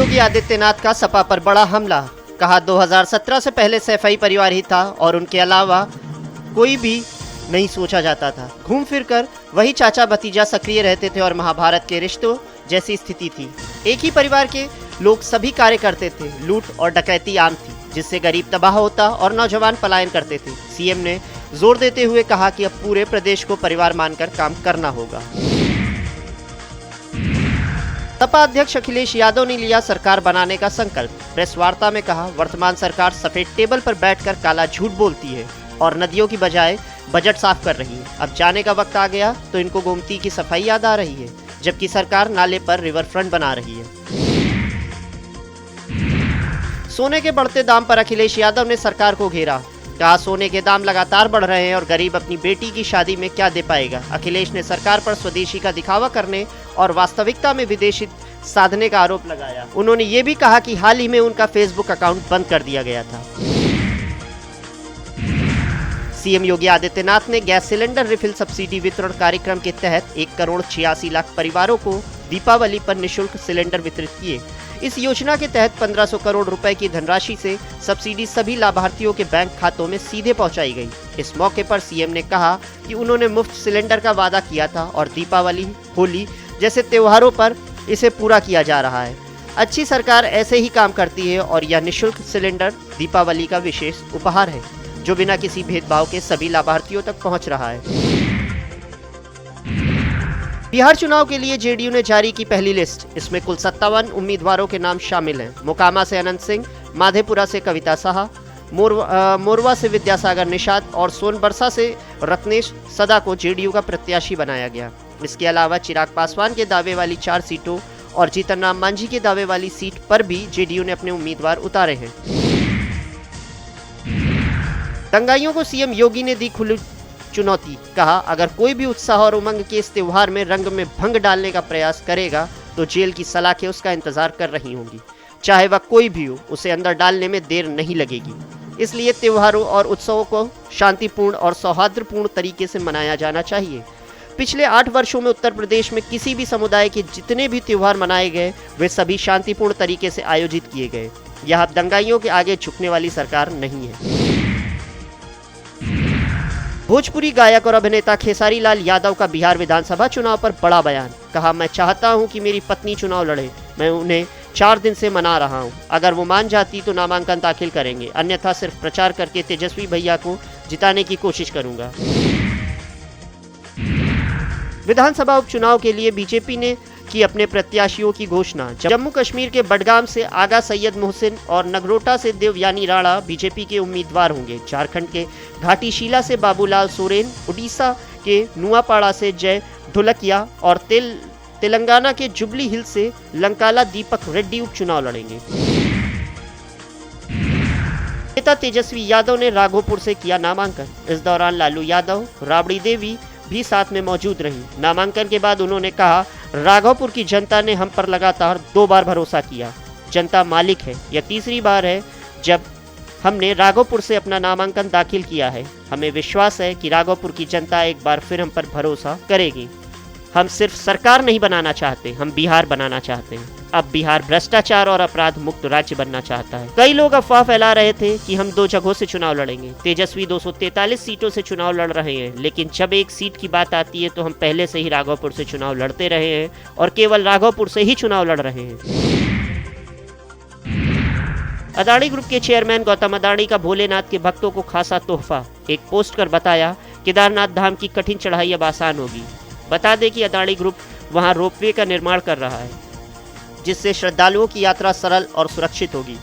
योगी आदित्यनाथ का सपा पर बड़ा हमला। कहा 2017 से पहले सैफई परिवार ही था और उनके अलावा कोई भी नहीं सोचा जाता था। घूम फिर कर वही चाचा भतीजा सक्रिय रहते थे और महाभारत के रिश्तों जैसी स्थिति थी। एक ही परिवार के लोग सभी कार्य करते थे। लूट और डकैती आम थी, जिससे गरीब तबाह होता और नौजवान पलायन करते थे। सीएम ने जोर देते हुए कहा कि अब पूरे प्रदेश को परिवार मानकर काम करना होगा। सपा अध्यक्ष अखिलेश यादव ने लिया सरकार बनाने का संकल्प। प्रेस वार्ता में कहा, वर्तमान सरकार सफेद टेबल पर बैठकर काला झूठ बोलती है और नदियों की बजाय बजट साफ कर रही है। अब जाने का वक्त आ गया तो इनको गोमती की सफाई याद आ रही है, जबकि सरकार नाले पर रिवर फ्रंट बना रही है। सोने के बढ़ते दाम पर अखिलेश यादव ने सरकार को घेरा। कहा, सोने के दाम लगातार बढ़ रहे हैं और गरीब अपनी बेटी की शादी में क्या दे पाएगा। अखिलेश ने सरकार पर स्वदेशी का दिखावा करने और वास्तविकता में विदेशी साधने का आरोप लगाया। उन्होंने ये भी कहा कि हाल ही में उनका फेसबुक अकाउंट बंद कर दिया गया था। सीएम योगी आदित्यनाथ ने गैस सिलेंडर रिफिल सब्सिडी वितरण कार्यक्रम के तहत 1,86,00,000 परिवारों को दीपावली पर निःशुल्क सिलेंडर वितरित किए। इस योजना के तहत 1500 करोड़ रुपए की धनराशि से सब्सिडी सभी लाभार्थियों के बैंक खातों में सीधे पहुंचाई गई। इस मौके पर सीएम ने कहा कि उन्होंने मुफ्त सिलेंडर का वादा किया था और दीपावली, होली जैसे त्योहारों पर इसे पूरा किया जा रहा है। अच्छी सरकार ऐसे ही काम करती है और यह निःशुल्क सिलेंडर दीपावली का विशेष उपहार है, जो बिना किसी भेदभाव के सभी लाभार्थियों तक पहुंच रहा है। बिहार चुनाव के लिए जेडीयू ने जारी की पहली लिस्ट। इसमें कुल 57 उम्मीदवारों के नाम शामिल हैं। मोकामा से अनंत सिंह, माधेपुरा से कविता साहा, मोरवा से विद्यासागर निषाद और सोनबरसा से रत्नेश सदा को जेडीयू का प्रत्याशी बनाया गया। इसके अलावा चिराग पासवान के दावे वाली 4 सीटों और जीतन राम मांझी के दावे वाली सीट पर भी जेडीयू ने अपने उम्मीदवार उतारे हैं। दंगाइयों को सीएम योगी ने दी खुली चुनौती। कहा, अगर कोई भी उत्साह और उमंग के इस त्योहार में रंग में भंग डालने का प्रयास करेगा तो जेल की सलाखें उसका इंतजार कर रही होंगी। चाहे वह कोई भी हो, उसे अंदर डालने में देर नहीं लगेगी। इसलिए त्योहारों और उत्सवों को शांतिपूर्ण और सौहार्दपूर्ण तरीके से मनाया जाना चाहिए। पिछले 8 वर्षों में उत्तर प्रदेश में किसी भी समुदाय के जितने भी त्योहार मनाए गए, वे सभी शांतिपूर्ण तरीके से आयोजित किए गए। यह दंगाइयों के आगे झुकने वाली सरकार नहीं है। भोजपुरी गायक और अभिनेता खेसारी लाल यादव का बिहार विधानसभा चुनाव पर बड़ा बयान। कहा, मैं चाहता हूं कि मेरी पत्नी चुनाव लड़े। मैं उन्हें 4 दिन से मना रहा हूं। अगर वो मान जाती तो नामांकन दाखिल करेंगे, अन्यथा सिर्फ प्रचार करके तेजस्वी भैया को जिताने की कोशिश करूंगा। विधानसभा उपचुनाव के लिए बीजेपी ने की अपने प्रत्याशियों की घोषणा। जम्मू कश्मीर के बडगाम से आगा सैयद मोहसिन और नगरोटा से देवयानी राणा बीजेपी के उम्मीदवार होंगे। झारखंड के घाटीशिला से बाबूलाल सोरेन, उड़ीसा के नुआपाड़ा से जय ढोलकिया और तेलंगाना के जुबली हिल से लंकाला दीपक रेड्डी उपचुनाव लड़ेंगे। नेता तेजस्वी यादव ने राघोपुर से किया नामांकन। इस दौरान लालू यादव, राबड़ी देवी भी साथ में मौजूद रही। नामांकन के बाद उन्होंने कहा, राघोपुर की जनता ने हम पर लगातार 2 बार भरोसा किया। जनता मालिक है। यह 3री बार है जब हमने राघोपुर से अपना नामांकन दाखिल किया है। हमें विश्वास है कि राघोपुर की जनता एक बार फिर हम पर भरोसा करेगी। हम सिर्फ सरकार नहीं बनाना चाहते, हम बिहार बनाना चाहते हैं। अब बिहार भ्रष्टाचार और अपराध मुक्त राज्य बनना चाहता है। कई लोग अफवाह फैला रहे थे कि हम 2 जगहों से चुनाव लड़ेंगे। तेजस्वी 243 सीटों से चुनाव लड़ रहे हैं, लेकिन जब एक सीट की बात आती है तो हम पहले से ही राघोपुर से चुनाव लड़ते रहे हैं और केवल राघोपुर से ही चुनाव लड़ रहे हैं। अदानी ग्रुप के चेयरमैन गौतम अदानी का भोलेनाथ के भक्तों को खासा तोहफा। एक पोस्ट कर बताया, केदारनाथ धाम की कठिन चढ़ाई अब आसान होगी। बता दें कि अदानी ग्रुप वहां रोपवे का निर्माण कर रहा है, जिससे श्रद्धालुओं की यात्रा सरल और सुरक्षित होगी।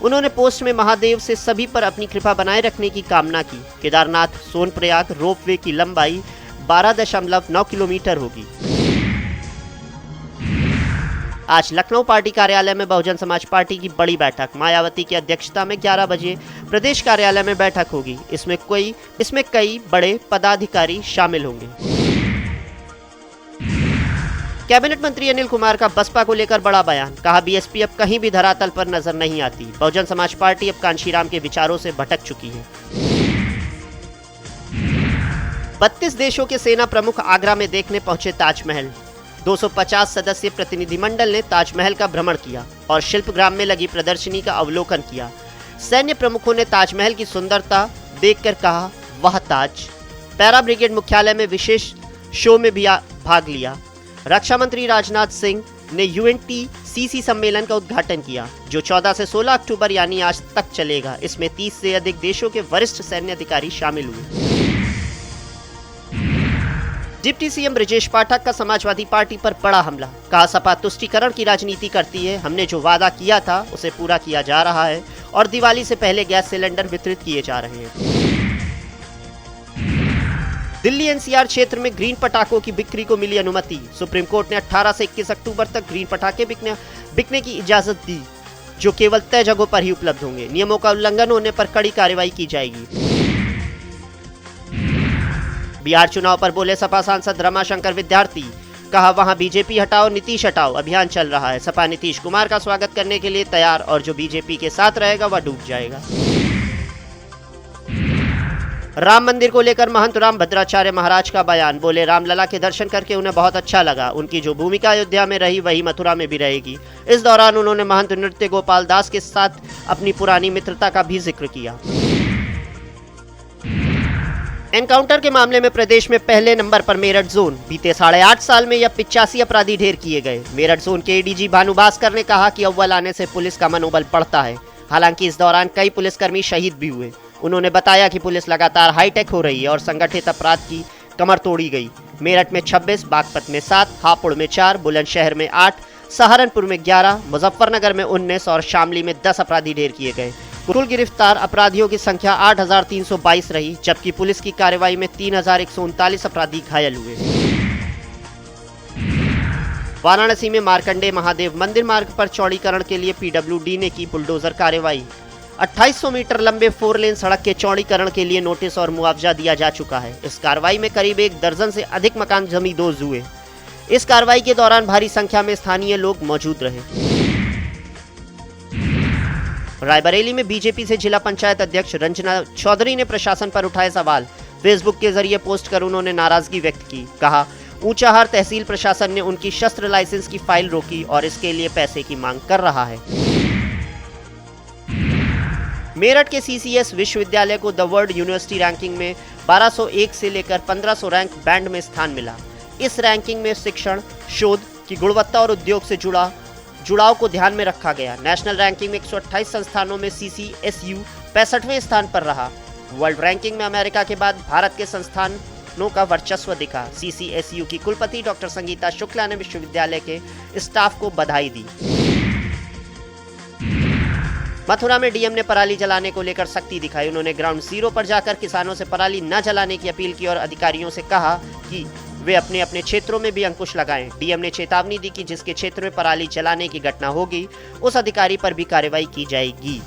उन्होंने पोस्ट में महादेव से सभी पर अपनी कृपा बनाए रखने की कामना की। केदारनाथ सोनप्रयाग रोपवे की लंबाई 12.9 किलोमीटर होगी। आज लखनऊ पार्टी कार्यालय में बहुजन समाज पार्टी की बड़ी बैठक। मायावती की अध्यक्षता में 11 बजे प्रदेश कार्यालय में बैठक होगी। इसमें कई बड़े पदाधिकारी शामिल होंगे। कैबिनेट मंत्री अनिल कुमार का बसपा को लेकर बड़ा बयान। कहा, बीएसपी अब कहीं भी धरातल पर नजर नहीं आती। बहुजन समाज पार्टी अब कांशीराम के विचारों से भटक चुकी है। 32 देशों के सेना प्रमुख आगरा में देखने पहुंचे ताजमहल। 250 सदस्यीय प्रतिनिधिमंडल ने ताजमहल का भ्रमण किया और शिल्पग्राम में लगी प्रदर्शनी का अवलोकन किया। सैन्य प्रमुखों ने ताजमहल की सुंदरता देखकर कहा, वह ताज। पैरा ब्रिगेड मुख्यालय में विशेष शो में भी भाग लिया। रक्षा मंत्री राजनाथ सिंह ने UNTCC सम्मेलन का उद्घाटन किया, जो 14 से 16 अक्टूबर यानी आज तक चलेगा। इसमें 30 से अधिक देशों के वरिष्ठ सैन्य अधिकारी शामिल हुए। डिप्टी सीएम ब्रजेश पाठक का समाजवादी पार्टी पर बड़ा हमला। कहा, सपा तुष्टीकरण की राजनीति करती है। हमने जो वादा किया था उसे पूरा किया जा रहा है और दिवाली से पहले गैस सिलेंडर वितरित किए जा रहे हैं। दिल्ली NCR क्षेत्र में ग्रीन पटाखों की बिक्री को मिली अनुमति। सुप्रीम कोर्ट ने 18 से 21 अक्टूबर तक ग्रीन पटाखे बिकने की इजाजत दी, जो केवल तय जगहों पर ही उपलब्ध होंगे। नियमों का उल्लंघन होने पर कड़ी कार्रवाई की जाएगी। बिहार चुनाव पर बोले सपा सांसद रमाशंकर विद्यार्थी। कहा, वहां बीजेपी हटाओ नीतीश हटाओ अभियान चल रहा है। सपा नीतीश कुमार का स्वागत करने के लिए तैयार और जो बीजेपी के साथ रहेगा वह डूब जाएगा। राम मंदिर को लेकर महंत राम भद्राचार्य महाराज का बयान। बोले, रामलला के दर्शन करके उन्हें बहुत अच्छा लगा। उनकी जो भूमिका अयोध्या में रही वही मथुरा में भी रहेगी। इस दौरान उन्होंने महंत नृत्य गोपाल दास के साथ अपनी पुरानी मित्रता का भी जिक्र किया। एनकाउंटर के मामले में प्रदेश में पहले नंबर पर मेरठ जोन। बीते 8.5 साल में यह 85 अपराधी ढेर किए गए। मेरठ जोन के ADG भानु भास्कर ने कहा कि अव्वल आने से पुलिस का मनोबल बढ़ता है। हालांकि इस दौरान कई पुलिसकर्मी शहीद भी हुए। उन्होंने बताया कि पुलिस लगातार हाईटेक हो रही है और संगठित अपराध की कमर तोड़ी गई। मेरठ में 26, बागपत में 7, हापुड़ में 4, बुलंदशहर में 8, सहारनपुर में 11, मुजफ्फरनगर में 19 और शामली में 10 अपराधी ढेर किए गए। कुल गिरफ्तार अपराधियों की संख्या 8,322 रही, जबकि पुलिस की कार्रवाई में 3,139 अपराधी घायल हुए। वाराणसी में मार्कंडेय महादेव मंदिर मार्ग पर चौड़ीकरण के लिए PWD ने की बुलडोजर कार्रवाई। 2800 मीटर लंबे 4 लेन सड़क के चौड़ीकरण के लिए नोटिस और मुआवजा दिया जा चुका है। इस कार्रवाई में करीब 1 दर्जन से अधिक मकान जमींदोज हुए। इस कार्रवाई के दौरान भारी संख्या में स्थानीय लोग मौजूद रहे। रायबरेली में बीजेपी से जिला पंचायत अध्यक्ष रंजना चौधरी ने प्रशासन पर उठाए सवाल। फेसबुक के जरिए पोस्ट कर उन्होंने नाराजगी व्यक्त की। कहा, ऊंचाहार तहसील प्रशासन ने उनकी शस्त्र लाइसेंस की फाइल रोकी और इसके लिए पैसे की मांग कर रहा है। मेरठ के CCS विश्वविद्यालय को द वर्ल्ड यूनिवर्सिटी रैंकिंग में 1201 से लेकर 1500 रैंक बैंड में स्थान मिला। इस रैंकिंग में शिक्षण, शोध की गुणवत्ता और उद्योग से जुड़ाव को ध्यान में रखा गया। नेशनल रैंकिंग में 128 संस्थानों में CCSU 65वें स्थान पर रहा। वर्ल्ड रैंकिंग में अमेरिका के बाद भारत के संस्थानों का वर्चस्व दिखा। CCSU की कुलपति डॉक्टर संगीता शुक्ला ने विश्वविद्यालय के स्टाफ को बधाई दी। मथुरा में डीएम ने पराली जलाने को लेकर सख्ती दिखाई। उन्होंने ग्राउंड जीरो पर जाकर किसानों से पराली न जलाने की अपील की और अधिकारियों से कहा कि वे अपने अपने क्षेत्रों में भी अंकुश लगाएं। डीएम ने चेतावनी दी कि जिसके क्षेत्र में पराली जलाने की घटना होगी उस अधिकारी पर भी कार्रवाई की जाएगी।